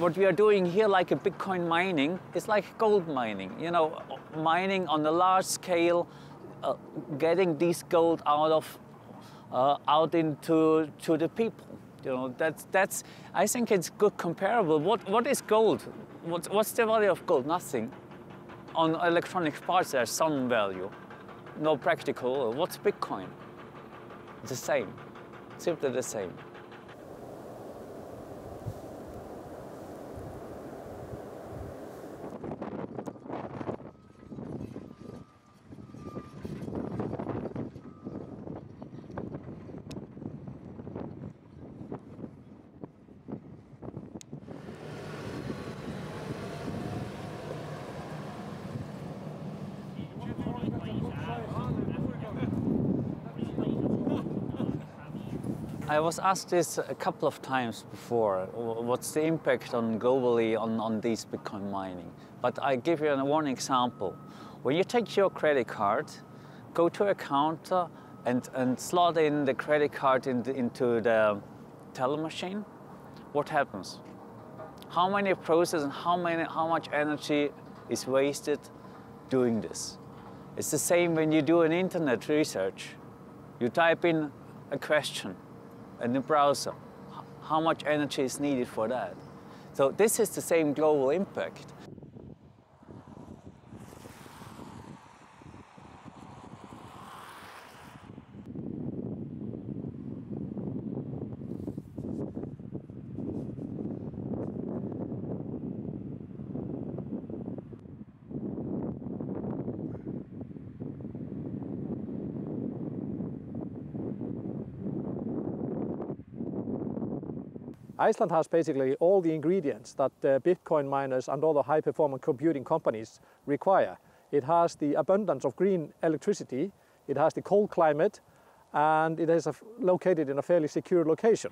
what we are doing here, like a Bitcoin mining, is like gold mining. You know, mining on a large scale, getting this gold out into the people. You know, that's. I think it's good comparable. What is gold? What's the value of gold? Nothing. On electronic parts, there's some value. No practical. What's Bitcoin? It's the same. Simply the same. I was asked this a couple of times before, what's the impact globally on this Bitcoin mining? But I give you one example. When you take your credit card, go to a counter and slot in the credit card into the teller machine, what happens? How many processes and how much energy is wasted doing this? It's the same when you do an internet research. You type in a question in the browser. How much energy is needed for that? So this is the same global impact. Iceland has basically all the ingredients that Bitcoin miners and other high-performance computing companies require. It has the abundance of green electricity, it has the cold climate, and it is located in a fairly secure location.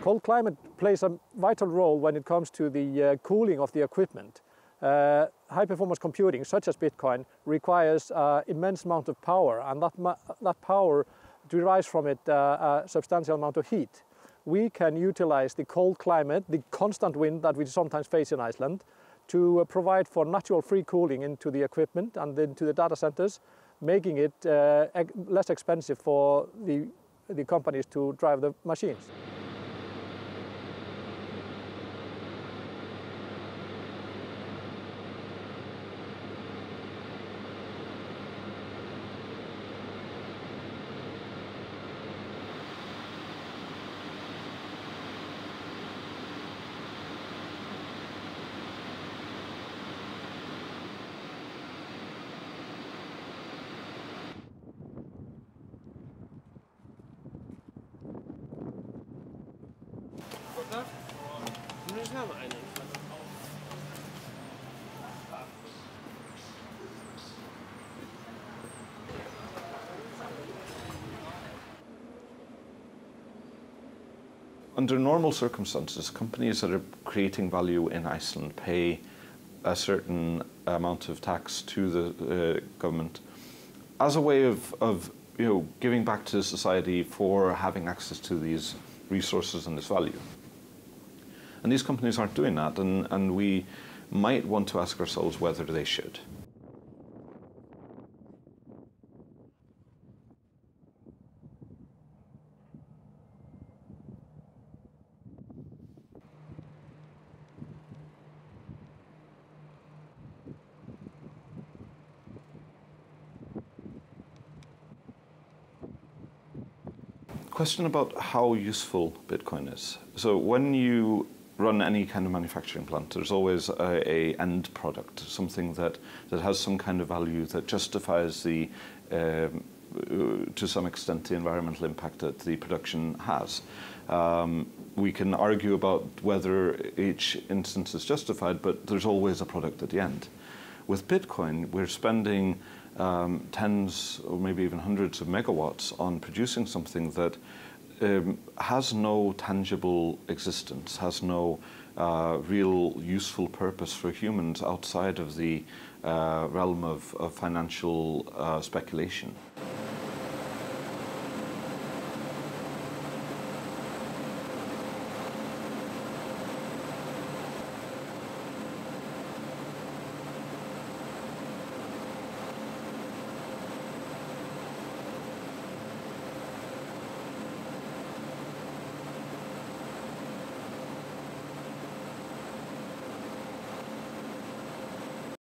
Cold climate plays a vital role when it comes to the cooling of the equipment. High-performance computing, such as Bitcoin, requires an immense amount of power, and that power derives from it a substantial amount of heat. We can utilize the cold climate, the constant wind that we sometimes face in Iceland, to provide for natural free cooling into the equipment and into the data centers, making it less expensive for the companies to drive the machines. Under normal circumstances, companies that are creating value in Iceland pay a certain amount of tax to the government as a way of giving back to society for having access to these resources and this value. And these companies aren't doing that, and we might want to ask ourselves whether they should. Question about how useful Bitcoin is. So when you run any kind of manufacturing plant, there's always a end product, something that has some kind of value that justifies the, to some extent, the environmental impact that the production has. We can argue about whether each instance is justified, but there's always a product at the end. With Bitcoin, we're spending tens or maybe even hundreds of megawatts on producing something that has no tangible existence, has no real useful purpose for humans outside of the realm of financial speculation.